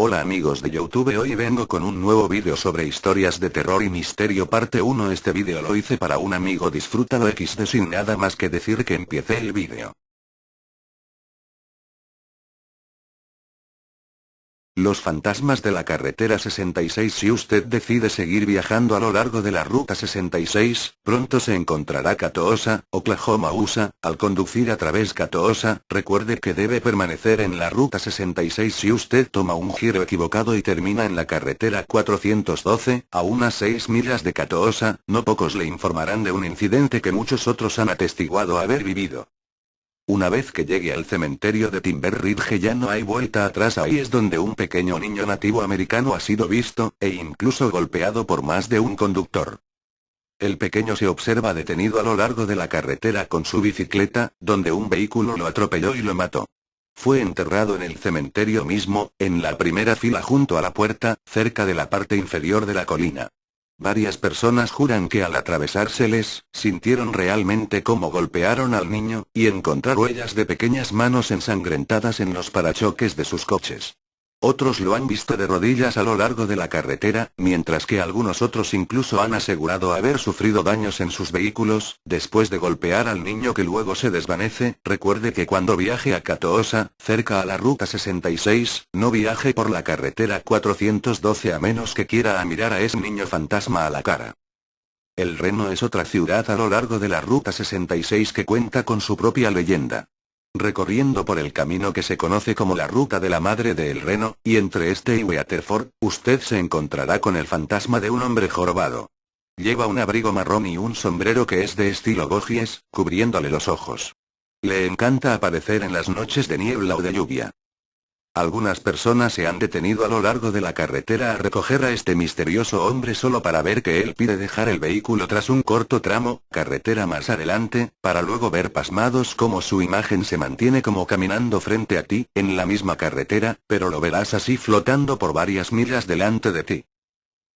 Hola amigos de YouTube, hoy vengo con un nuevo vídeo sobre historias de terror y misterio parte 1. Este vídeo lo hice para un amigo, disfrútalo XD. Sin nada más que decir, que empiece el vídeo. Los fantasmas de la carretera 66. Si usted decide seguir viajando a lo largo de la ruta 66, pronto se encontrará Catoosa, Oklahoma, USA. Al conducir a través Catoosa, recuerde que debe permanecer en la ruta 66. Si usted toma un giro equivocado y termina en la carretera 412, a unas 6 millas de Catoosa, no pocos le informarán de un incidente que muchos otros han atestiguado haber vivido. Una vez que llegue al cementerio de Timber Ridge ya no hay vuelta atrás. Ahí es donde un pequeño niño nativo americano ha sido visto, e incluso golpeado por más de un conductor. El pequeño se observa detenido a lo largo de la carretera con su bicicleta, donde un vehículo lo atropelló y lo mató. Fue enterrado en el cementerio mismo, en la primera fila junto a la puerta, cerca de la parte inferior de la colina. Varias personas juran que al atravesárseles, sintieron realmente cómo golpearon al niño, y encontrar huellas de pequeñas manos ensangrentadas en los parachoques de sus coches. Otros lo han visto de rodillas a lo largo de la carretera, mientras que algunos otros incluso han asegurado haber sufrido daños en sus vehículos, después de golpear al niño que luego se desvanece. Recuerde que cuando viaje a Catoosa, cerca a la ruta 66, no viaje por la carretera 412 a menos que quiera mirar a ese niño fantasma a la cara. El Reno es otra ciudad a lo largo de la ruta 66 que cuenta con su propia leyenda. Recorriendo por el camino que se conoce como la Ruta de la Madre de El Reno, y entre este y Weatherford, usted se encontrará con el fantasma de un hombre jorobado. Lleva un abrigo marrón y un sombrero que es de estilo Gogies, cubriéndole los ojos. Le encanta aparecer en las noches de niebla o de lluvia. Algunas personas se han detenido a lo largo de la carretera a recoger a este misterioso hombre solo para ver que él pide dejar el vehículo tras un corto tramo, carretera más adelante, para luego ver pasmados cómo su imagen se mantiene como caminando frente a ti, en la misma carretera, pero lo verás así flotando por varias millas delante de ti.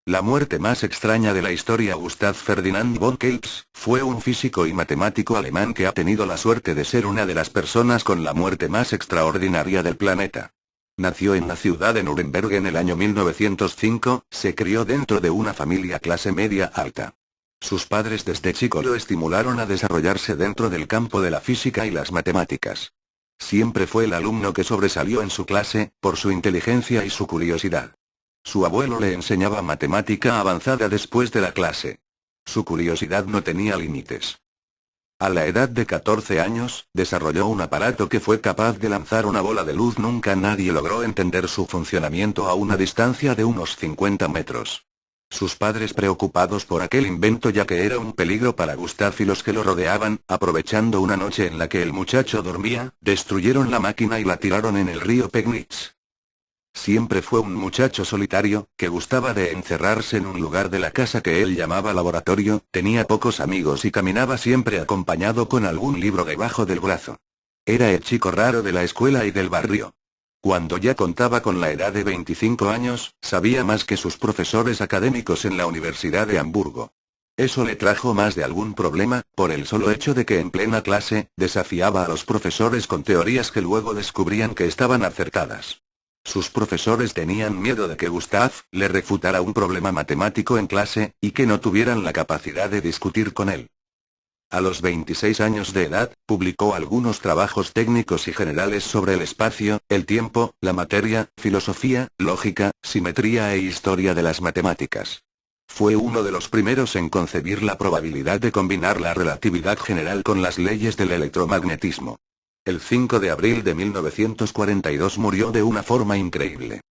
La muerte más extraña de la historia. Gustav Ferdinand von Kelps, fue un físico y matemático alemán que ha tenido la suerte de ser una de las personas con la muerte más extraordinaria del planeta. Nació en la ciudad de Nuremberg en el año 1905, se crió dentro de una familia clase media alta. Sus padres desde chico lo estimularon a desarrollarse dentro del campo de la física y las matemáticas. Siempre fue el alumno que sobresalió en su clase, por su inteligencia y su curiosidad. Su abuelo le enseñaba matemática avanzada después de la clase. Su curiosidad no tenía límites. A la edad de 14 años, desarrolló un aparato que fue capaz de lanzar una bola de luz. Nunca nadie logró entender su funcionamiento a una distancia de unos 50 metros. Sus padres, preocupados por aquel invento ya que era un peligro para Gustav y los que lo rodeaban, aprovechando una noche en la que el muchacho dormía, destruyeron la máquina y la tiraron en el río Pegnitz. Siempre fue un muchacho solitario, que gustaba de encerrarse en un lugar de la casa que él llamaba laboratorio, tenía pocos amigos y caminaba siempre acompañado con algún libro debajo del brazo. Era el chico raro de la escuela y del barrio. Cuando ya contaba con la edad de 25 años, sabía más que sus profesores académicos en la Universidad de Hamburgo. Eso le trajo más de algún problema, por el solo hecho de que en plena clase, desafiaba a los profesores con teorías que luego descubrían que estaban acertadas. Sus profesores tenían miedo de que Gustav le refutara un problema matemático en clase, y que no tuvieran la capacidad de discutir con él. A los 26 años de edad, publicó algunos trabajos técnicos y generales sobre el espacio, el tiempo, la materia, filosofía, lógica, simetría e historia de las matemáticas. Fue uno de los primeros en concebir la probabilidad de combinar la relatividad general con las leyes del electromagnetismo. El 5 de abril de 1942 murió de una forma increíble.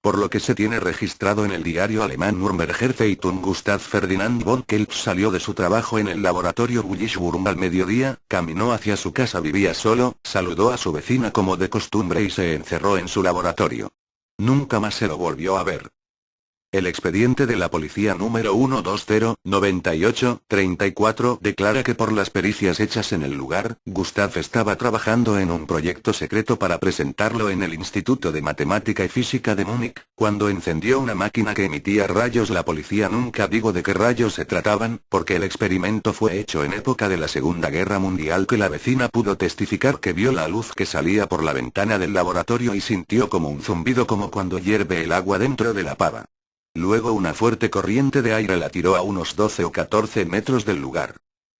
Por lo que se tiene registrado en el diario alemán Nürnberger Zeitung, Gustav Ferdinand von Kelps salió de su trabajo en el laboratorio Wishburn al mediodía, caminó hacia su casa, vivía solo, saludó a su vecina como de costumbre y se encerró en su laboratorio. Nunca más se lo volvió a ver. El expediente de la policía número 12098-34 declara que por las pericias hechas en el lugar, Gustav estaba trabajando en un proyecto secreto para presentarlo en el Instituto de Matemática y Física de Múnich, cuando encendió una máquina que emitía rayos. La policía nunca dijo de qué rayos se trataban, porque el experimento fue hecho en época de la Segunda Guerra Mundial, que la vecina pudo testificar que vio la luz que salía por la ventana del laboratorio y sintió como un zumbido, como cuando hierve el agua dentro de la pava. Luego una fuerte corriente de aire la tiró a unos 12 o 14 metros del lugar.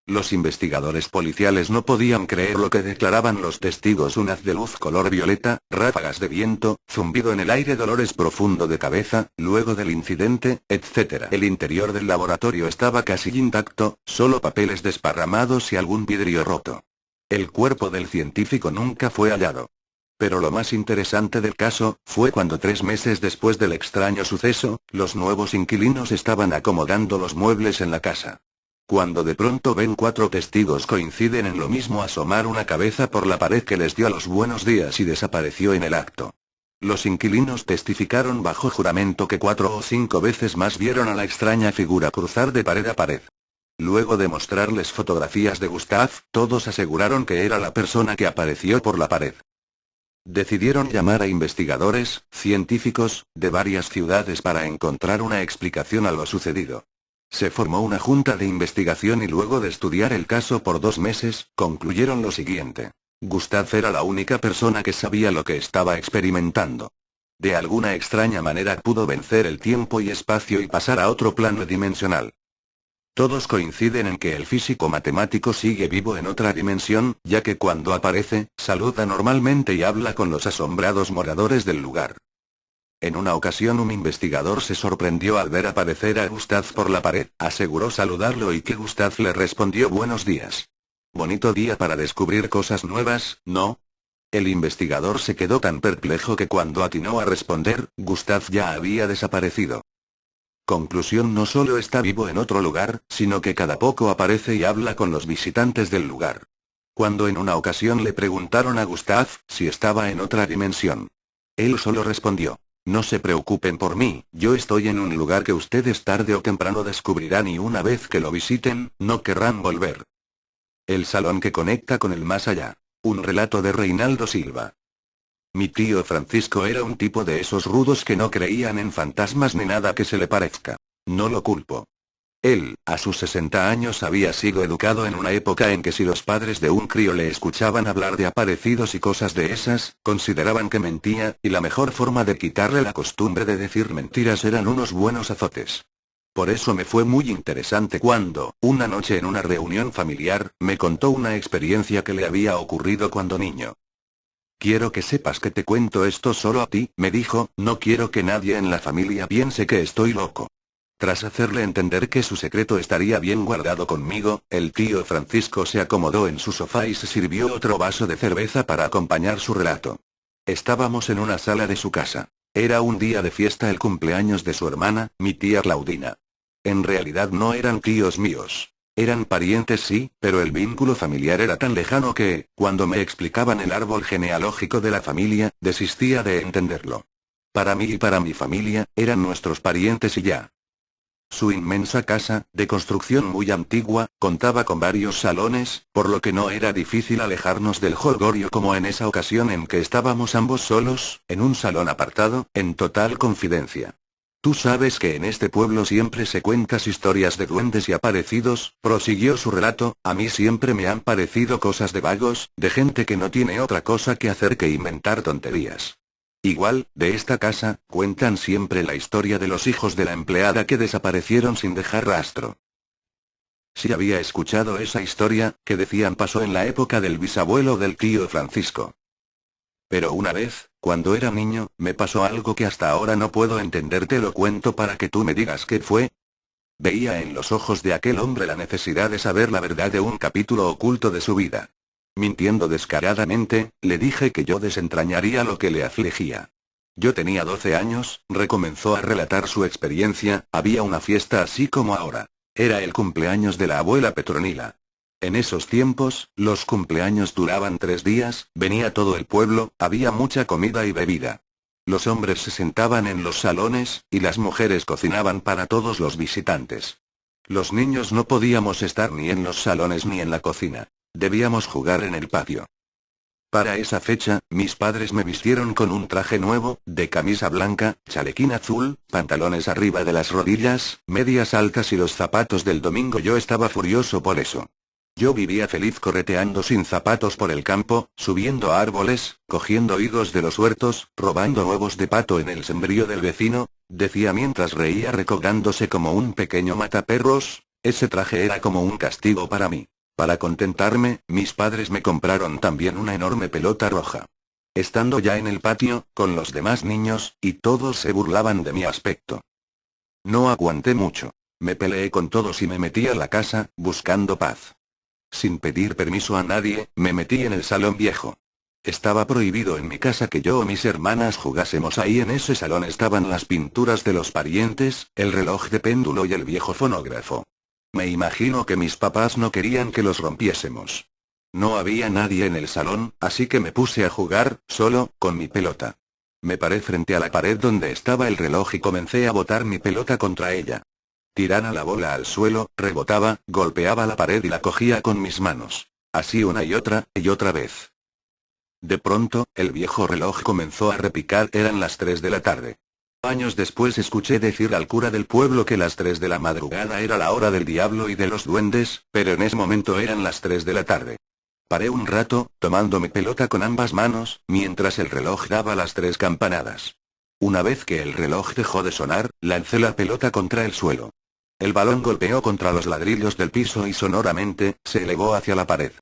Los investigadores policiales no podían creer lo que declaraban los testigos: un haz de luz color violeta, ráfagas de viento, zumbido en el aire, dolores profundo de cabeza, luego del incidente, etc. El interior del laboratorio estaba casi intacto, solo papeles desparramados y algún vidrio roto. El cuerpo del científico nunca fue hallado. Pero lo más interesante del caso, fue cuando 3 meses después del extraño suceso, los nuevos inquilinos estaban acomodando los muebles en la casa. Cuando de pronto ven 4 testigos coinciden en lo mismo: asomar una cabeza por la pared que les dio los buenos días y desapareció en el acto. Los inquilinos testificaron bajo juramento que 4 o 5 veces más vieron a la extraña figura cruzar de pared a pared. Luego de mostrarles fotografías de Gustav, todos aseguraron que era la persona que apareció por la pared. Decidieron llamar a investigadores, científicos, de varias ciudades para encontrar una explicación a lo sucedido. Se formó una junta de investigación y luego de estudiar el caso por 2 meses, concluyeron lo siguiente: Gustav era la única persona que sabía lo que estaba experimentando. De alguna extraña manera pudo vencer el tiempo y espacio y pasar a otro plano dimensional. Todos coinciden en que el físico matemático sigue vivo en otra dimensión, ya que cuando aparece, saluda normalmente y habla con los asombrados moradores del lugar. En una ocasión un investigador se sorprendió al ver aparecer a Gustav por la pared, aseguró saludarlo y que Gustav le respondió: buenos días. Bonito día para descubrir cosas nuevas, ¿no? El investigador se quedó tan perplejo que cuando atinó a responder, Gustav ya había desaparecido. Conclusión: no solo está vivo en otro lugar, sino que cada poco aparece y habla con los visitantes del lugar. Cuando en una ocasión le preguntaron a Gustav si estaba en otra dimensión, él solo respondió: no se preocupen por mí, yo estoy en un lugar que ustedes tarde o temprano descubrirán y una vez que lo visiten, no querrán volver. El salón que conecta con el más allá. Un relato de Reinaldo Silva. Mi tío Francisco era un tipo de esos rudos que no creían en fantasmas ni nada que se le parezca. No lo culpo. Él, a sus 60 años, había sido educado en una época en que si los padres de un crío le escuchaban hablar de aparecidos y cosas de esas, consideraban que mentía, y la mejor forma de quitarle la costumbre de decir mentiras eran unos buenos azotes. Por eso me fue muy interesante cuando, una noche en una reunión familiar, me contó una experiencia que le había ocurrido cuando niño. Quiero que sepas que te cuento esto solo a ti, me dijo, no quiero que nadie en la familia piense que estoy loco. Tras hacerle entender que su secreto estaría bien guardado conmigo, el tío Francisco se acomodó en su sofá y se sirvió otro vaso de cerveza para acompañar su relato. Estábamos en una sala de su casa. Era un día de fiesta, el cumpleaños de su hermana, mi tía Claudina. En realidad no eran tíos míos. Eran parientes sí, pero el vínculo familiar era tan lejano que, cuando me explicaban el árbol genealógico de la familia, desistía de entenderlo. Para mí y para mi familia, eran nuestros parientes y ya. Su inmensa casa, de construcción muy antigua, contaba con varios salones, por lo que no era difícil alejarnos del jolgorio como en esa ocasión en que estábamos ambos solos, en un salón apartado, en total confidencia. Tú sabes que en este pueblo siempre se cuentan historias de duendes y aparecidos, prosiguió su relato, a mí siempre me han parecido cosas de vagos, de gente que no tiene otra cosa que hacer que inventar tonterías. Igual, de esta casa, cuentan siempre la historia de los hijos de la empleada que desaparecieron sin dejar rastro. Sí había escuchado esa historia, que decían pasó en la época del bisabuelo del tío Francisco. Pero una vez, cuando era niño, me pasó algo que hasta ahora no puedo entender. Te lo cuento para que tú me digas qué fue. Veía en los ojos de aquel hombre la necesidad de saber la verdad de un capítulo oculto de su vida. Mintiendo descaradamente, le dije que yo desentrañaría lo que le afligía. Yo tenía 12 años, recomenzó a relatar su experiencia, había una fiesta así como ahora. Era el cumpleaños de la abuela Petronila. En esos tiempos, los cumpleaños duraban 3 días, venía todo el pueblo, había mucha comida y bebida. Los hombres se sentaban en los salones, y las mujeres cocinaban para todos los visitantes. Los niños no podíamos estar ni en los salones ni en la cocina. Debíamos jugar en el patio. Para esa fecha, mis padres me vistieron con un traje nuevo, de camisa blanca, chalequín azul, pantalones arriba de las rodillas, medias altas y los zapatos del domingo. Yo estaba furioso por eso. Yo vivía feliz correteando sin zapatos por el campo, subiendo a árboles, cogiendo higos de los huertos, robando huevos de pato en el sembrío del vecino, decía mientras reía recogándose como un pequeño mataperros. Ese traje era como un castigo para mí. Para contentarme, mis padres me compraron también una enorme pelota roja. Estando ya en el patio, con los demás niños, y todos se burlaban de mi aspecto. No aguanté mucho. Me peleé con todos y me metí a la casa, buscando paz. Sin pedir permiso a nadie, me metí en el salón viejo. Estaba prohibido en mi casa que yo o mis hermanas jugásemos ahí. En ese salón estaban las pinturas de los parientes, el reloj de péndulo y el viejo fonógrafo. Me imagino que mis papás no querían que los rompiésemos. No había nadie en el salón, así que me puse a jugar, solo, con mi pelota. Me paré frente a la pared donde estaba el reloj y comencé a botar mi pelota contra ella. Tiraba la bola al suelo, rebotaba, golpeaba la pared y la cogía con mis manos. Así una y otra vez. De pronto, el viejo reloj comenzó a repicar. Eran las 3 de la tarde. Años después escuché decir al cura del pueblo que las 3 de la madrugada era la hora del diablo y de los duendes, pero en ese momento eran las 3 de la tarde. Paré un rato, tomando mi pelota con ambas manos, mientras el reloj daba las 3 campanadas. Una vez que el reloj dejó de sonar, lancé la pelota contra el suelo. El balón golpeó contra los ladrillos del piso y sonoramente, se elevó hacia la pared.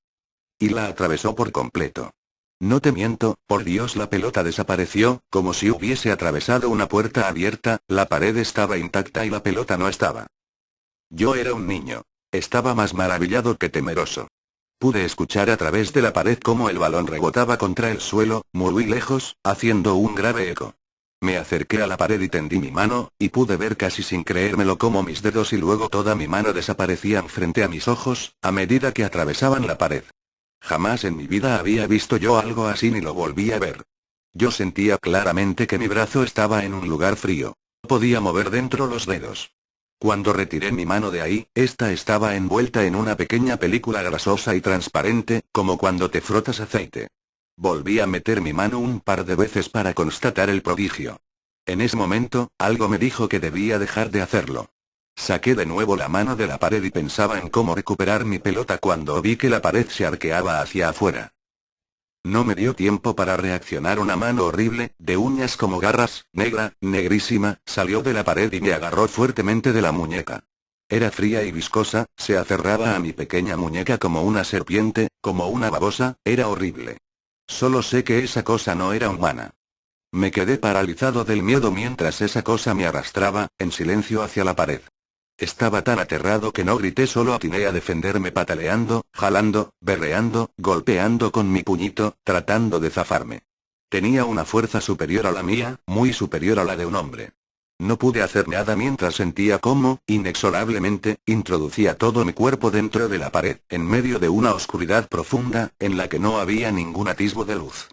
Y la atravesó por completo. No te miento, por Dios, la pelota desapareció, como si hubiese atravesado una puerta abierta. La pared estaba intacta y la pelota no estaba. Yo era un niño. Estaba más maravillado que temeroso. Pude escuchar a través de la pared cómo el balón rebotaba contra el suelo, muy lejos, haciendo un grave eco. Me acerqué a la pared y tendí mi mano, y pude ver casi sin creérmelo cómo mis dedos y luego toda mi mano desaparecían frente a mis ojos, a medida que atravesaban la pared. Jamás en mi vida había visto yo algo así ni lo volví a ver. Yo sentía claramente que mi brazo estaba en un lugar frío. No podía mover dentro los dedos. Cuando retiré mi mano de ahí, esta estaba envuelta en una pequeña película grasosa y transparente, como cuando te frotas aceite. Volví a meter mi mano un par de veces para constatar el prodigio. En ese momento, algo me dijo que debía dejar de hacerlo. Saqué de nuevo la mano de la pared y pensaba en cómo recuperar mi pelota cuando vi que la pared se arqueaba hacia afuera. No me dio tiempo para reaccionar. Una mano horrible, de uñas como garras, negra, negrísima, salió de la pared y me agarró fuertemente de la muñeca. Era fría y viscosa, se aferraba a mi pequeña muñeca como una serpiente, como una babosa. Era horrible. Solo sé que esa cosa no era humana. Me quedé paralizado del miedo mientras esa cosa me arrastraba, en silencio hacia la pared. Estaba tan aterrado que no grité, solo atiné a defenderme pataleando, jalando, berreando, golpeando con mi puñito, tratando de zafarme. Tenía una fuerza superior a la mía, muy superior a la de un hombre. No pude hacer nada mientras sentía cómo, inexorablemente, introducía todo mi cuerpo dentro de la pared, en medio de una oscuridad profunda, en la que no había ningún atisbo de luz.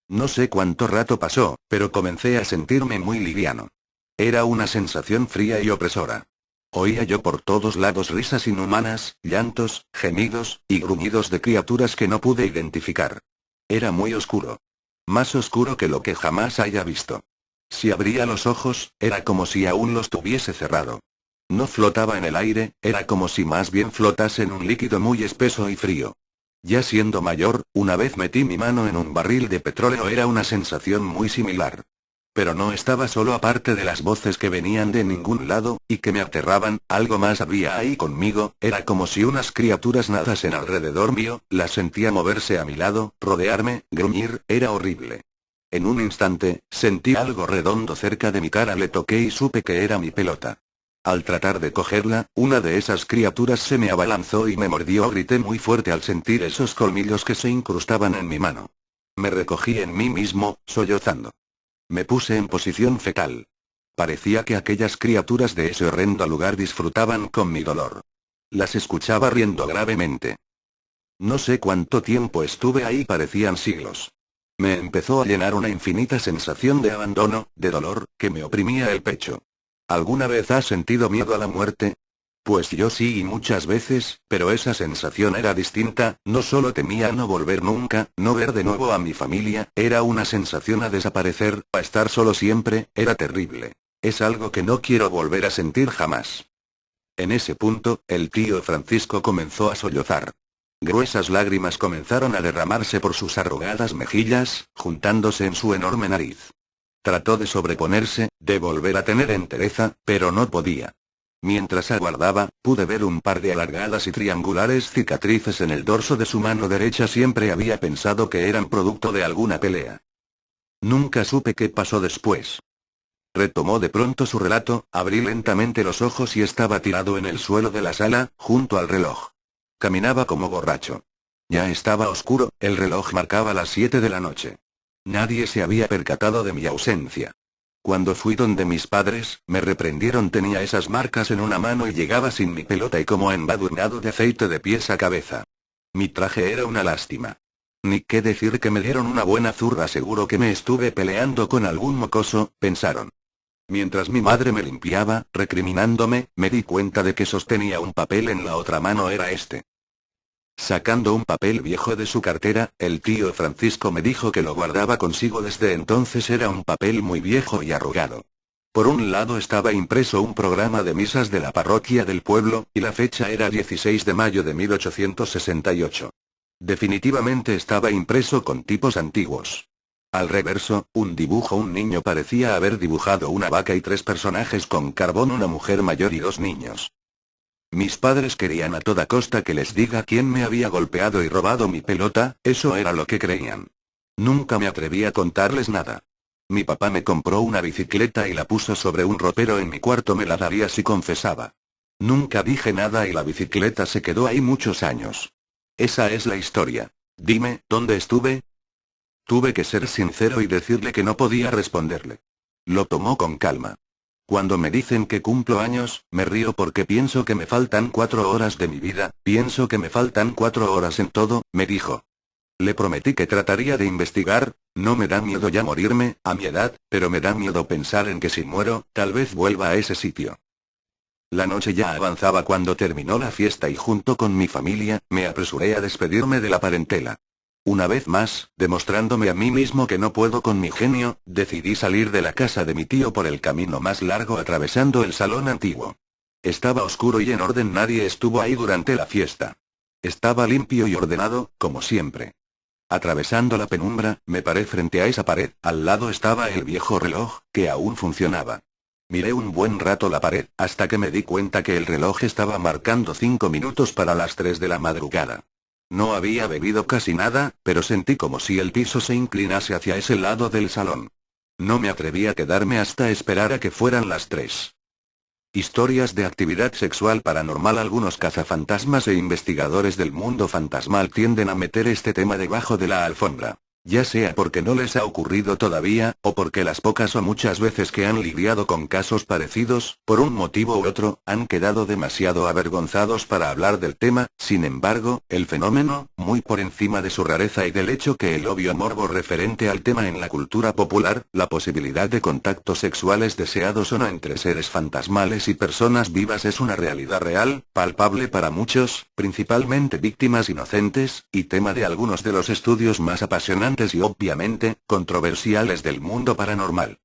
No sé cuánto rato pasó, pero comencé a sentirme muy liviano. Era una sensación fría y opresora. Oía yo por todos lados risas inhumanas, llantos, gemidos, y gruñidos de criaturas que no pude identificar. Era muy oscuro. Más oscuro que lo que jamás haya visto. Si abría los ojos, era como si aún los tuviese cerrado. No flotaba en el aire, era como si más bien flotase en un líquido muy espeso y frío. Ya siendo mayor, una vez metí mi mano en un barril de petróleo. Era una sensación muy similar. Pero no estaba solo. Aparte de las voces que venían de ningún lado, y que me aterraban, algo más había ahí conmigo. Era como si unas criaturas nadasen alrededor mío, las sentía moverse a mi lado, rodearme, gruñir. Era horrible. En un instante, sentí algo redondo cerca de mi cara, le toqué y supe que era mi pelota. Al tratar de cogerla, una de esas criaturas se me abalanzó y me mordió. Grité muy fuerte al sentir esos colmillos que se incrustaban en mi mano. Me recogí en mí mismo, sollozando. Me puse en posición fetal. Parecía que aquellas criaturas de ese horrendo lugar disfrutaban con mi dolor. Las escuchaba riendo gravemente. No sé cuánto tiempo estuve ahí, parecían siglos. Me empezó a llenar una infinita sensación de abandono, de dolor, que me oprimía el pecho. ¿Alguna vez has sentido miedo a la muerte? Pues yo sí y muchas veces, pero esa sensación era distinta, no solo temía no volver nunca, no ver de nuevo a mi familia, era una sensación a desaparecer, a estar solo siempre, era terrible. Es algo que no quiero volver a sentir jamás. En ese punto, el tío Francisco comenzó a sollozar. Gruesas lágrimas comenzaron a derramarse por sus arrugadas mejillas, juntándose en su enorme nariz. Trató de sobreponerse, de volver a tener entereza, pero no podía. Mientras aguardaba, pude ver un par de alargadas y triangulares cicatrices en el dorso de su mano derecha. Siempre había pensado que eran producto de alguna pelea. Nunca supe qué pasó después. Retomó de pronto su relato, abrí lentamente los ojos y estaba tirado en el suelo de la sala, junto al reloj. Caminaba como borracho. Ya estaba oscuro, el reloj marcaba las 7 de la noche. Nadie se había percatado de mi ausencia. Cuando fui donde mis padres, me reprendieron. Tenía esas marcas en una mano y llegaba sin mi pelota y como embadurnado de aceite de pies a cabeza. Mi traje era una lástima. Ni qué decir que me dieron una buena zurra. Seguro que me estuve peleando con algún mocoso, pensaron. Mientras mi madre me limpiaba, recriminándome, me di cuenta de que sostenía un papel en la otra mano. Era este. Sacando un papel viejo de su cartera, el tío Francisco me dijo que lo guardaba consigo desde entonces. Era un papel muy viejo y arrugado. Por un lado estaba impreso un programa de misas de la parroquia del pueblo, y la fecha era 16 de mayo de 1868. Definitivamente estaba impreso con tipos antiguos. Al reverso, un dibujo. Un niño parecía haber dibujado una vaca y 3 personajes con carbón, una mujer mayor y 2 niños. Mis padres querían a toda costa que les diga quién me había golpeado y robado mi pelota, eso era lo que creían. Nunca me atreví a contarles nada. Mi papá me compró una bicicleta y la puso sobre un ropero en mi cuarto. Me la daría si confesaba. Nunca dije nada y la bicicleta se quedó ahí muchos años. Esa es la historia. Dime, ¿dónde estuve? Tuve que ser sincero y decirle que no podía responderle. Lo tomó con calma. Cuando me dicen que cumplo años, me río porque pienso que me faltan 4 horas de mi vida, pienso que me faltan 4 horas en todo, me dijo. Le prometí que trataría de investigar. No me da miedo ya morirme, a mi edad, pero me da miedo pensar en que si muero, tal vez vuelva a ese sitio. La noche ya avanzaba cuando terminó la fiesta y junto con mi familia, me apresuré a despedirme de la parentela. Una vez más, demostrándome a mí mismo que no puedo con mi genio, decidí salir de la casa de mi tío por el camino más largo atravesando el salón antiguo. Estaba oscuro y en orden. Nadie estuvo ahí durante la fiesta. Estaba limpio y ordenado, como siempre. Atravesando la penumbra, me paré frente a esa pared. Al lado estaba el viejo reloj, que aún funcionaba. Miré un buen rato la pared, hasta que me di cuenta que el reloj estaba marcando 5 minutos para las 3 de la madrugada. No había bebido casi nada, pero sentí como si el piso se inclinase hacia ese lado del salón. No me atreví a quedarme hasta esperar a que fueran las 3. Historias de actividad sexual paranormal. Algunos cazafantasmas e investigadores del mundo fantasmal tienden a meter este tema debajo de la alfombra. Ya sea porque no les ha ocurrido todavía, o porque las pocas o muchas veces que han lidiado con casos parecidos, por un motivo u otro, han quedado demasiado avergonzados para hablar del tema. Sin embargo, el fenómeno, muy por encima de su rareza y del hecho que el obvio morbo referente al tema en la cultura popular, la posibilidad de contactos sexuales deseados o no entre seres fantasmales y personas vivas es una realidad real, palpable para muchos, principalmente víctimas inocentes, y tema de algunos de los estudios más apasionantes y obviamente, controversiales del mundo paranormal.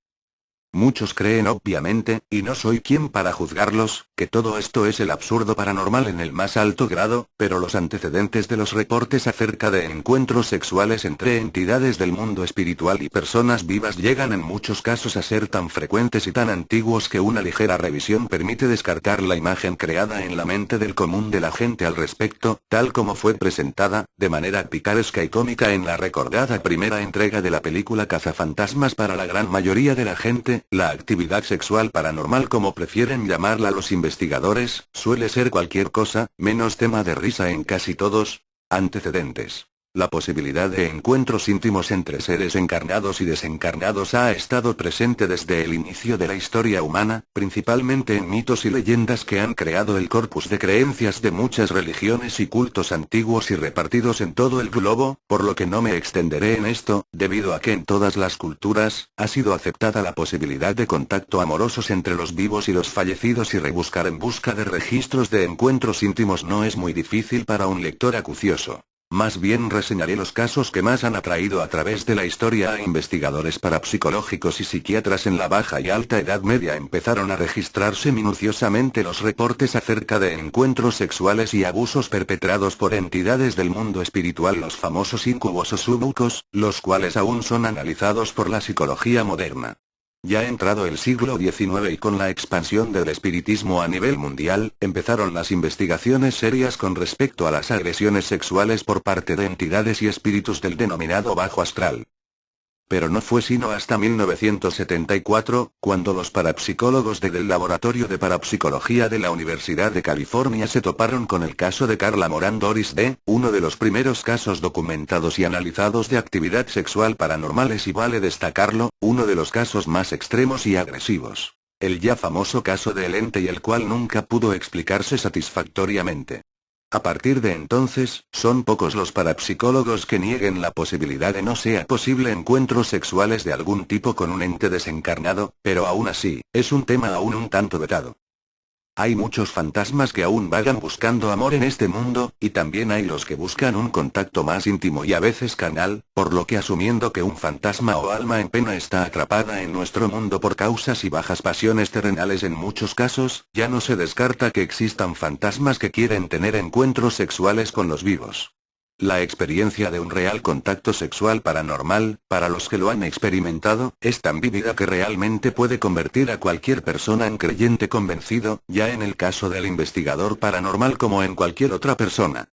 Muchos creen obviamente, y no soy quien para juzgarlos, que todo esto es el absurdo paranormal en el más alto grado, pero los antecedentes de los reportes acerca de encuentros sexuales entre entidades del mundo espiritual y personas vivas llegan en muchos casos a ser tan frecuentes y tan antiguos que una ligera revisión permite descartar la imagen creada en la mente del común de la gente al respecto, tal como fue presentada, de manera picaresca y cómica en la recordada primera entrega de la película Cazafantasmas. Para la gran mayoría de la gente, la actividad sexual paranormal, como prefieren llamarla los investigadores, suele ser cualquier cosa, menos tema de risa en casi todos. Antecedentes. La posibilidad de encuentros íntimos entre seres encarnados y desencarnados ha estado presente desde el inicio de la historia humana, principalmente en mitos y leyendas que han creado el corpus de creencias de muchas religiones y cultos antiguos y repartidos en todo el globo, por lo que no me extenderé en esto, debido a que en todas las culturas, ha sido aceptada la posibilidad de contacto amorosos entre los vivos y los fallecidos, y rebuscar en busca de registros de encuentros íntimos no es muy difícil para un lector acucioso. Más bien reseñaré los casos que más han atraído a través de la historia a investigadores parapsicológicos y psiquiatras. En la Baja y Alta Edad Media empezaron a registrarse minuciosamente los reportes acerca de encuentros sexuales y abusos perpetrados por entidades del mundo espiritual, los famosos incubos o súbicos, los cuales aún son analizados por la psicología moderna. Ya entrado el siglo XIX y con la expansión del espiritismo a nivel mundial, empezaron las investigaciones serias con respecto a las agresiones sexuales por parte de entidades y espíritus del denominado bajo astral. Pero no fue sino hasta 1974, cuando los parapsicólogos del Laboratorio de Parapsicología de la Universidad de California se toparon con el caso de Carla Moran Doris D., uno de los primeros casos documentados y analizados de actividad sexual paranormales, y vale destacarlo, uno de los casos más extremos y agresivos. El ya famoso caso del ente, y el cual nunca pudo explicarse satisfactoriamente. A partir de entonces, son pocos los parapsicólogos que nieguen la posibilidad de no sea posible encuentros sexuales de algún tipo con un ente desencarnado, pero aún así, es un tema aún un tanto vetado. Hay muchos fantasmas que aún vagan buscando amor en este mundo, y también hay los que buscan un contacto más íntimo y a veces carnal, por lo que, asumiendo que un fantasma o alma en pena está atrapada en nuestro mundo por causas y bajas pasiones terrenales en muchos casos, ya no se descarta que existan fantasmas que quieren tener encuentros sexuales con los vivos. La experiencia de un real contacto sexual paranormal, para los que lo han experimentado, es tan vívida que realmente puede convertir a cualquier persona en creyente convencido, ya en el caso del investigador paranormal como en cualquier otra persona.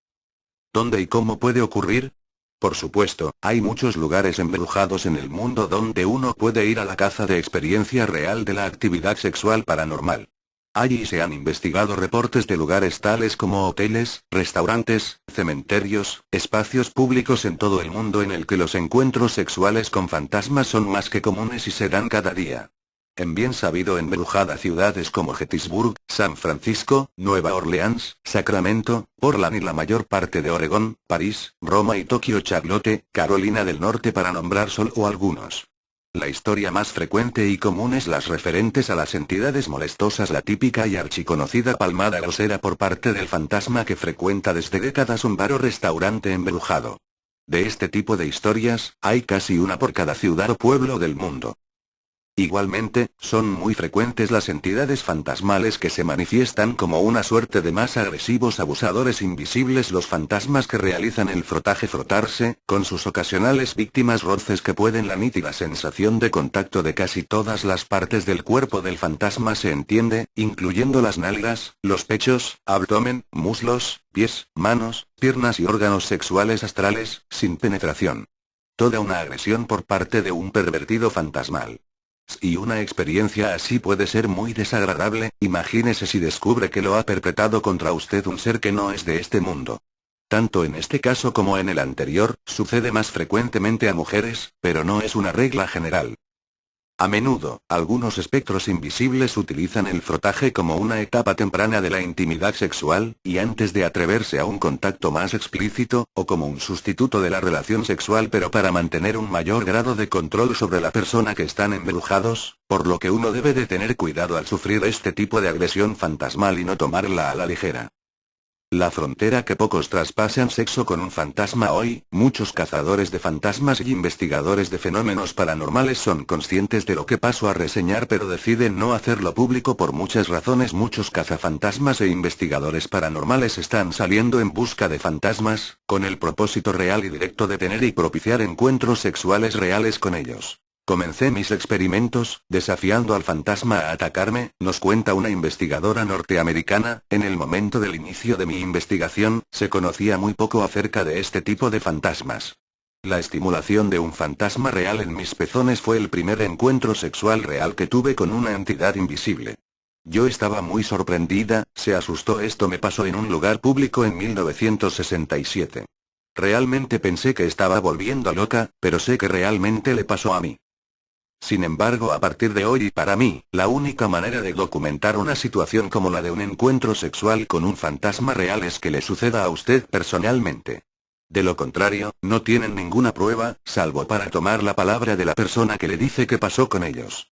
¿Dónde y cómo puede ocurrir? Por supuesto, hay muchos lugares embrujados en el mundo donde uno puede ir a la caza de experiencia real de la actividad sexual paranormal. Allí se han investigado reportes de lugares tales como hoteles, restaurantes, cementerios, espacios públicos en todo el mundo en el que los encuentros sexuales con fantasmas son más que comunes y se dan cada día. En bien sabido embrujada ciudades como Gettysburg, San Francisco, Nueva Orleans, Sacramento, Portland y la mayor parte de Oregón, París, Roma y Tokio, Charlotte, Carolina del Norte, para nombrar solo algunos. La historia más frecuente y común es las referentes a las entidades molestosas, la típica y archiconocida palmada grosera por parte del fantasma que frecuenta desde décadas un bar o restaurante embrujado. De este tipo de historias, hay casi una por cada ciudad o pueblo del mundo. Igualmente, son muy frecuentes las entidades fantasmales que se manifiestan como una suerte de más agresivos abusadores invisibles, los fantasmas que realizan el frotarse, con sus ocasionales víctimas roces que pueden. La nítida sensación de contacto de casi todas las partes del cuerpo del fantasma se entiende, incluyendo las nalgas, los pechos, abdomen, muslos, pies, manos, piernas y órganos sexuales astrales, sin penetración. Toda una agresión por parte de un pervertido fantasmal. Y una experiencia así puede ser muy desagradable, imagínese si descubre que lo ha perpetrado contra usted un ser que no es de este mundo. Tanto en este caso como en el anterior, sucede más frecuentemente a mujeres, pero no es una regla general. A menudo, algunos espectros invisibles utilizan el frotaje como una etapa temprana de la intimidad sexual, y antes de atreverse a un contacto más explícito, o como un sustituto de la relación sexual, pero para mantener un mayor grado de control sobre la persona que están embrujados, por lo que uno debe de tener cuidado al sufrir este tipo de agresión fantasmal y no tomarla a la ligera. La frontera que pocos traspasan sexo con un fantasma. Hoy, muchos cazadores de fantasmas y investigadores de fenómenos paranormales son conscientes de lo que paso a reseñar, pero deciden no hacerlo público por muchas razones. Muchos cazafantasmas e investigadores paranormales están saliendo en busca de fantasmas, con el propósito real y directo de tener y propiciar encuentros sexuales reales con ellos. Comencé mis experimentos, desafiando al fantasma a atacarme, nos cuenta una investigadora norteamericana. En el momento del inicio de mi investigación, se conocía muy poco acerca de este tipo de fantasmas. La estimulación de un fantasma real en mis pezones fue el primer encuentro sexual real que tuve con una entidad invisible. Yo estaba muy sorprendida, se asustó. Esto me pasó en un lugar público en 1967. Realmente pensé que estaba volviendo loca, pero sé que realmente le pasó a mí. Sin embargo, a partir de hoy y para mí, la única manera de documentar una situación como la de un encuentro sexual con un fantasma real es que le suceda a usted personalmente. De lo contrario, no tienen ninguna prueba, salvo para tomar la palabra de la persona que le dice que pasó con ellos.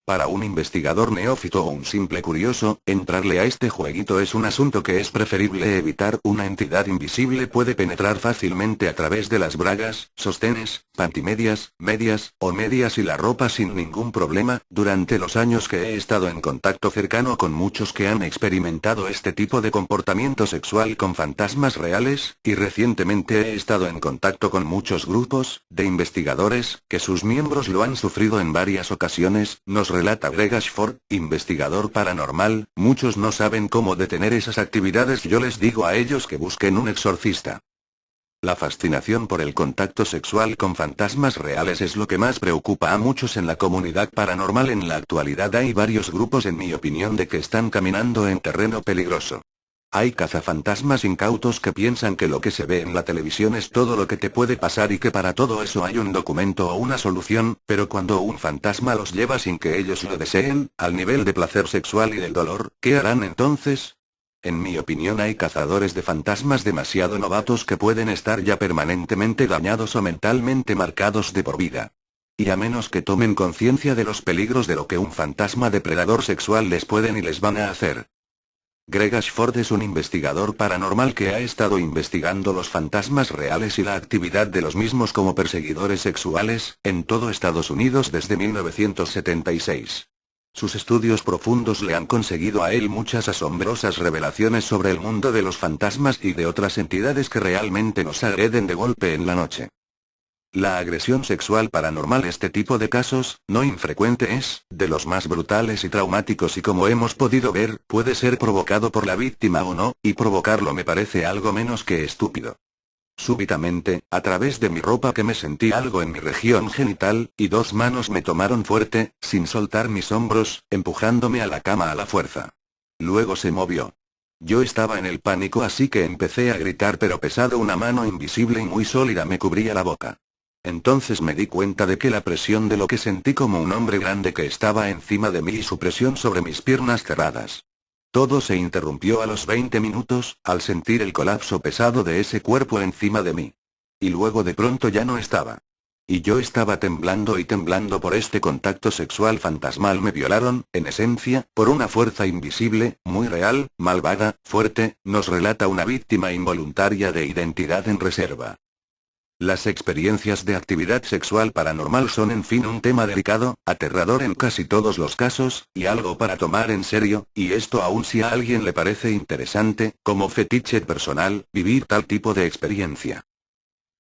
Para un investigador neófito o un simple curioso, entrarle a este jueguito es un asunto que es preferible evitar. Una entidad invisible puede penetrar fácilmente a través de las bragas, sostenes, pantimedias, medias o medias y la ropa sin ningún problema. Durante los años que he estado en contacto cercano con muchos que han experimentado este tipo de comportamiento sexual con fantasmas reales, y recientemente he estado en contacto con muchos grupos de investigadores que sus miembros lo han sufrido en varias ocasiones, nos relata Greg Ashford, investigador paranormal. Muchos no saben cómo detener esas actividades. Yo les digo a ellos que busquen un exorcista. La fascinación por el contacto sexual con fantasmas reales es lo que más preocupa a muchos en la comunidad paranormal. En la actualidad hay varios grupos, en mi opinión, de que están caminando en terreno peligroso. Hay cazafantasmas incautos que piensan que lo que se ve en la televisión es todo lo que te puede pasar y que para todo eso hay un documento o una solución, pero cuando un fantasma los lleva sin que ellos lo deseen, al nivel de placer sexual y del dolor, ¿qué harán entonces? En mi opinión, hay cazadores de fantasmas demasiado novatos que pueden estar ya permanentemente dañados o mentalmente marcados de por vida. Y a menos que tomen conciencia de los peligros de lo que un fantasma depredador sexual les pueden y les van a hacer. Greg Ashford es un investigador paranormal que ha estado investigando los fantasmas reales y la actividad de los mismos como perseguidores sexuales, en todo Estados Unidos desde 1976. Sus estudios profundos le han conseguido a él muchas asombrosas revelaciones sobre el mundo de los fantasmas y de otras entidades que realmente nos agreden de golpe en la noche. La agresión sexual paranormal, este tipo de casos, no infrecuente, es de los más brutales y traumáticos y, como hemos podido ver, puede ser provocado por la víctima o no, y provocarlo me parece algo menos que estúpido. Súbitamente, a través de mi ropa que me sentí algo en mi región genital, y dos manos me tomaron fuerte, sin soltar mis hombros, empujándome a la cama a la fuerza. Luego se movió. Yo estaba en el pánico, así que empecé a gritar, pero pesado, una mano invisible y muy sólida me cubría la boca. Entonces me di cuenta de que la presión de lo que sentí como un hombre grande que estaba encima de mí y su presión sobre mis piernas cerradas. Todo se interrumpió a los 20 minutos, al sentir el colapso pesado de ese cuerpo encima de mí. Y luego de pronto ya no estaba. Y yo estaba temblando y temblando por este contacto sexual fantasmal. Me violaron, en esencia, por una fuerza invisible, muy real, malvada, fuerte, nos relata una víctima involuntaria de Identidad en Reserva. Las experiencias de actividad sexual paranormal son, en fin, un tema delicado, aterrador en casi todos los casos, y algo para tomar en serio, y esto aun si a alguien le parece interesante, como fetiche personal, vivir tal tipo de experiencia.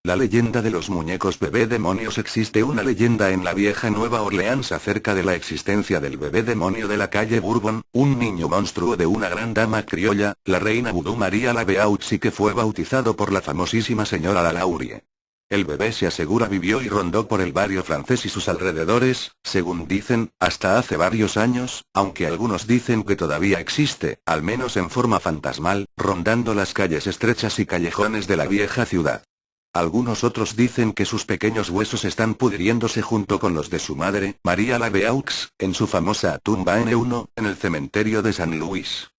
La leyenda de los muñecos bebé demonios. Existe una leyenda en la vieja Nueva Orleans acerca de la existencia del bebé demonio de la calle Bourbon, un niño monstruo de una gran dama criolla, la reina vudú María Laveaux, y que fue bautizado por la famosísima señora Lalaurie. El bebé, se asegura, vivió y rondó por el barrio francés y sus alrededores, según dicen, hasta hace varios años, aunque algunos dicen que todavía existe, al menos en forma fantasmal, rondando las calles estrechas y callejones de la vieja ciudad. Algunos otros dicen que sus pequeños huesos están pudriéndose junto con los de su madre, María Laveaux, en su famosa tumba N1, en el cementerio de San Luis.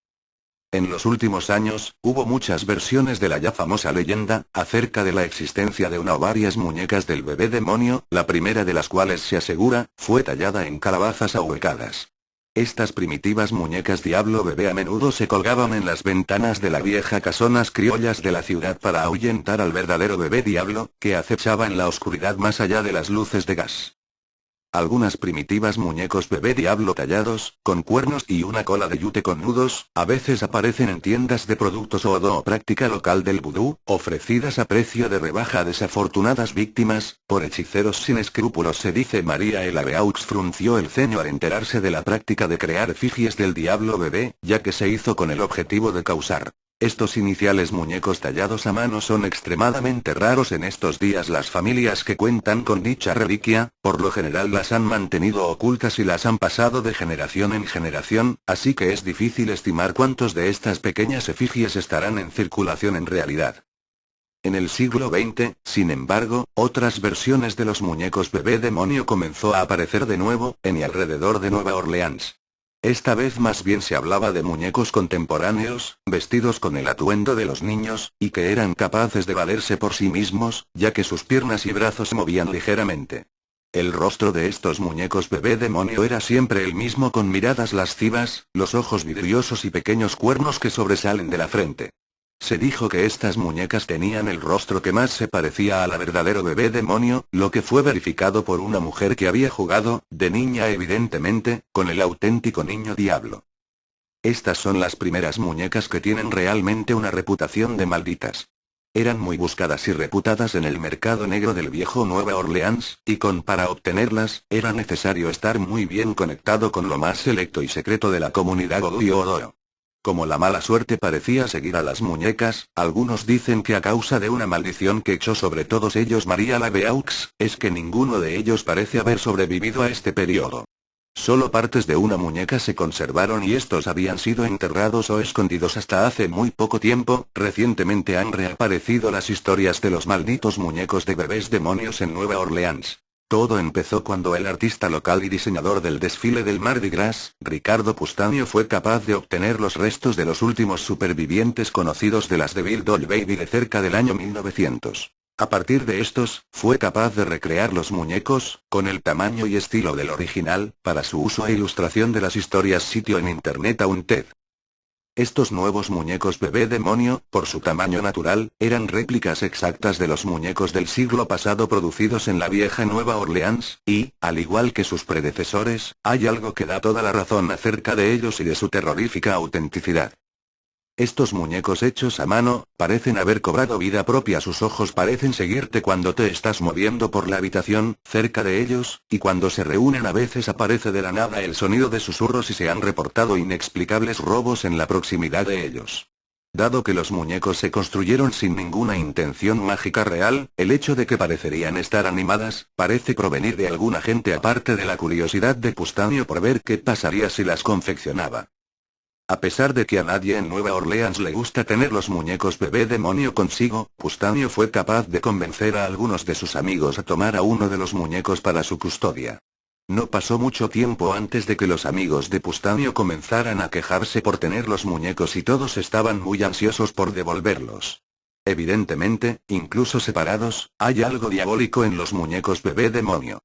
En los últimos años, hubo muchas versiones de la ya famosa leyenda, acerca de la existencia de una o varias muñecas del bebé demonio, la primera de las cuales, se asegura, fue tallada en calabazas ahuecadas. Estas primitivas muñecas diablo bebé a menudo se colgaban en las ventanas de las viejas casonas criollas de la ciudad para ahuyentar al verdadero bebé diablo, que acechaba en la oscuridad más allá de las luces de gas. Algunas primitivas muñecos bebé diablo tallados, con cuernos y una cola de yute con nudos, a veces aparecen en tiendas de productos o práctica local del vudú, ofrecidas a precio de rebaja a desafortunadas víctimas, por hechiceros sin escrúpulos. Se dice María Laveaux frunció el ceño al enterarse de la práctica de crear efigies del diablo bebé, ya que se hizo con el objetivo de causar. Estos iniciales muñecos tallados a mano son extremadamente raros en estos días. Las familias que cuentan con dicha reliquia, por lo general las han mantenido ocultas y las han pasado de generación en generación, así que es difícil estimar cuántos de estas pequeñas efigies estarán en circulación en realidad. En el siglo XX, sin embargo, otras versiones de los muñecos bebé demonio comenzó a aparecer de nuevo, en y alrededor de Nueva Orleans. Esta vez más bien se hablaba de muñecos contemporáneos, vestidos con el atuendo de los niños, y que eran capaces de valerse por sí mismos, ya que sus piernas y brazos se movían ligeramente. El rostro de estos muñecos bebé demonio era siempre el mismo, con miradas lascivas, los ojos vidriosos y pequeños cuernos que sobresalen de la frente. Se dijo que estas muñecas tenían el rostro que más se parecía a la verdadero bebé demonio, lo que fue verificado por una mujer que había jugado, de niña evidentemente, con el auténtico niño diablo. Estas son las primeras muñecas que tienen realmente una reputación de malditas. Eran muy buscadas y reputadas en el mercado negro del viejo Nueva Orleans, y para obtenerlas, era necesario estar muy bien conectado con lo más selecto y secreto de la comunidad Godoy. Como la mala suerte parecía seguir a las muñecas, algunos dicen que a causa de una maldición que echó sobre todos ellos María Laveaux, es que ninguno de ellos parece haber sobrevivido a este periodo. Solo partes de una muñeca se conservaron y estos habían sido enterrados o escondidos hasta hace muy poco tiempo. Recientemente han reaparecido las historias de los malditos muñecos de bebés demonios en Nueva Orleans. Todo empezó cuando el artista local y diseñador del desfile del Mardi Gras, Ricardo Pustanio, fue capaz de obtener los restos de los últimos supervivientes conocidos de las Devil Doll Baby de cerca del año 1900. A partir de estos, fue capaz de recrear los muñecos, con el tamaño y estilo del original, para su uso e ilustración de las historias sitio en internet Haunted. Estos nuevos muñecos bebé demonio, por su tamaño natural, eran réplicas exactas de los muñecos del siglo pasado producidos en la vieja Nueva Orleans, y, al igual que sus predecesores, hay algo que da toda la razón acerca de ellos y de su terrorífica autenticidad. Estos muñecos hechos a mano, parecen haber cobrado vida propia. Sus ojos parecen seguirte cuando te estás moviendo por la habitación, cerca de ellos, y cuando se reúnen a veces aparece de la nada el sonido de susurros y se han reportado inexplicables robos en la proximidad de ellos. Dado que los muñecos se construyeron sin ninguna intención mágica real, el hecho de que parecerían estar animadas, parece provenir de algún agente aparte de la curiosidad de Pustanio por ver qué pasaría si las confeccionaba. A pesar de que a nadie en Nueva Orleans le gusta tener los muñecos bebé demonio consigo, Pustanio fue capaz de convencer a algunos de sus amigos a tomar a uno de los muñecos para su custodia. No pasó mucho tiempo antes de que los amigos de Pustanio comenzaran a quejarse por tener los muñecos y todos estaban muy ansiosos por devolverlos. Evidentemente, incluso separados, hay algo diabólico en los muñecos bebé demonio.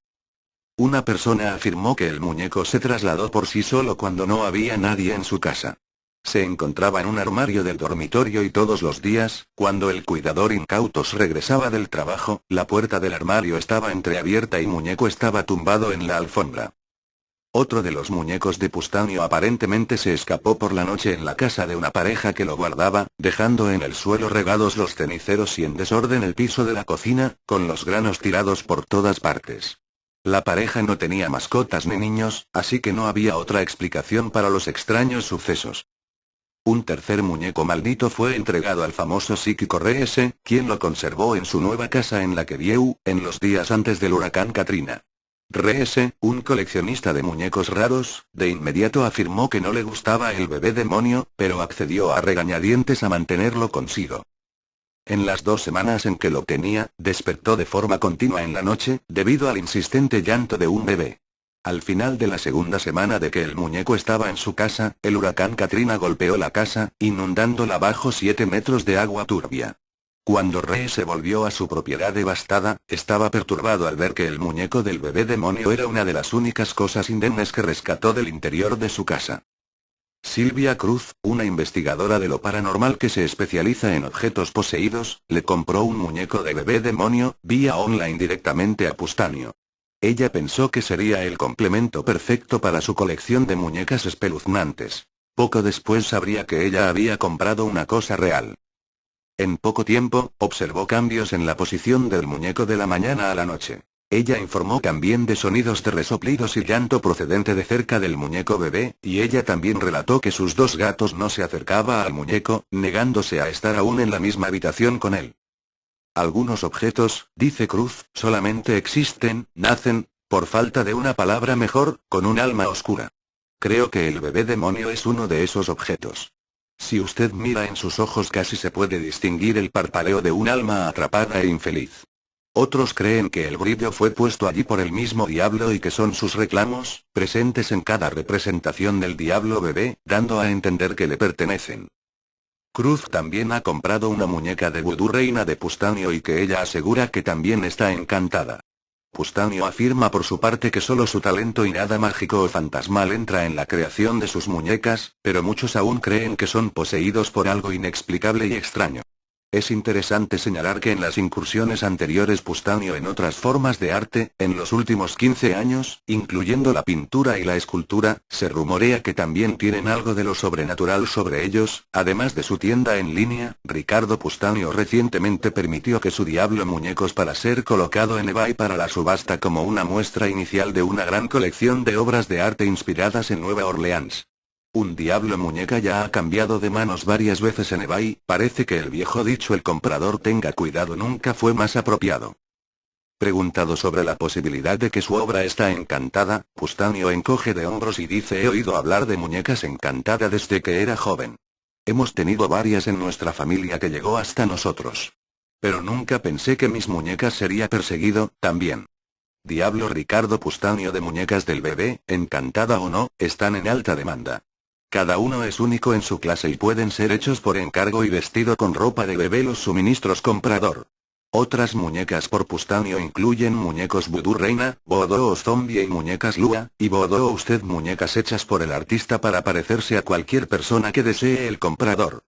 Una persona afirmó que el muñeco se trasladó por sí solo cuando no había nadie en su casa. Se encontraba en un armario del dormitorio y todos los días, cuando el cuidador incautos regresaba del trabajo, la puerta del armario estaba entreabierta y el muñeco estaba tumbado en la alfombra. Otro de los muñecos de Pustanio aparentemente se escapó por la noche en la casa de una pareja que lo guardaba, dejando en el suelo regados los ceniceros y en desorden el piso de la cocina, con los granos tirados por todas partes. La pareja no tenía mascotas ni niños, así que no había otra explicación para los extraños sucesos. Un tercer muñeco maldito fue entregado al famoso psíquico Reese, quien lo conservó en su nueva casa en la que vivió, en los días antes del huracán Katrina. Reese, un coleccionista de muñecos raros, de inmediato afirmó que no le gustaba el bebé demonio, pero accedió a regañadientes a mantenerlo consigo. En las 2 semanas en que lo tenía, despertó de forma continua en la noche, debido al insistente llanto de un bebé. Al final de la segunda semana de que el muñeco estaba en su casa, el huracán Katrina golpeó la casa, inundándola bajo 7 metros de agua turbia. Cuando Ree se volvió a su propiedad devastada, estaba perturbado al ver que el muñeco del bebé demonio era una de las únicas cosas indemnes que rescató del interior de su casa. Silvia Cruz, una investigadora de lo paranormal que se especializa en objetos poseídos, le compró un muñeco de bebé demonio, vía online directamente a Pustanio. Ella pensó que sería el complemento perfecto para su colección de muñecas espeluznantes. Poco después sabría que ella había comprado una cosa real. En poco tiempo, observó cambios en la posición del muñeco de la mañana a la noche. Ella informó también de sonidos de resoplidos y llanto procedente de cerca del muñeco bebé, y ella también relató que sus 2 gatos no se acercaban al muñeco, negándose a estar aún en la misma habitación con él. Algunos objetos, dice Cruz, solamente existen, nacen, por falta de una palabra mejor, con un alma oscura. Creo que el bebé demonio es uno de esos objetos. Si usted mira en sus ojos casi se puede distinguir el parpadeo de un alma atrapada e infeliz. Otros creen que el brillo fue puesto allí por el mismo diablo y que son sus reclamos, presentes en cada representación del diablo bebé, dando a entender que le pertenecen. Cruz también ha comprado una muñeca de vudú reina de Pustanio y que ella asegura que también está encantada. Pustanio afirma por su parte que solo su talento y nada mágico o fantasmal entra en la creación de sus muñecas, pero muchos aún creen que son poseídos por algo inexplicable y extraño. Es interesante señalar que en las incursiones anteriores Pustanio en otras formas de arte, en los últimos 15 años, incluyendo la pintura y la escultura, se rumorea que también tienen algo de lo sobrenatural sobre ellos, además de su tienda en línea. Ricardo Pustanio recientemente permitió que su Diablo muñecos para ser colocado en eBay para la subasta como una muestra inicial de una gran colección de obras de arte inspiradas en Nueva Orleans. Un Diablo muñeca ya ha cambiado de manos varias veces en eBay, parece que el viejo dicho "el comprador tenga cuidado" nunca fue más apropiado. Preguntado sobre la posibilidad de que su obra está encantada, Pustanio encoge de hombros y dice: "He oído hablar de muñecas encantadas desde que era joven. Hemos tenido varias en nuestra familia que llegó hasta nosotros. Pero nunca pensé que mis muñecas sería perseguido, también". Diablo Ricardo Pustanio de muñecas del bebé, encantada o no, están en alta demanda. Cada uno es único en su clase y pueden ser hechos por encargo y vestido con ropa de bebé. Los suministros comprador. Otras muñecas por Pustanio incluyen muñecos vudú reina, vodou zombie y muñecas lua, y vodou usted muñecas hechas por el artista para parecerse a cualquier persona que desee el comprador.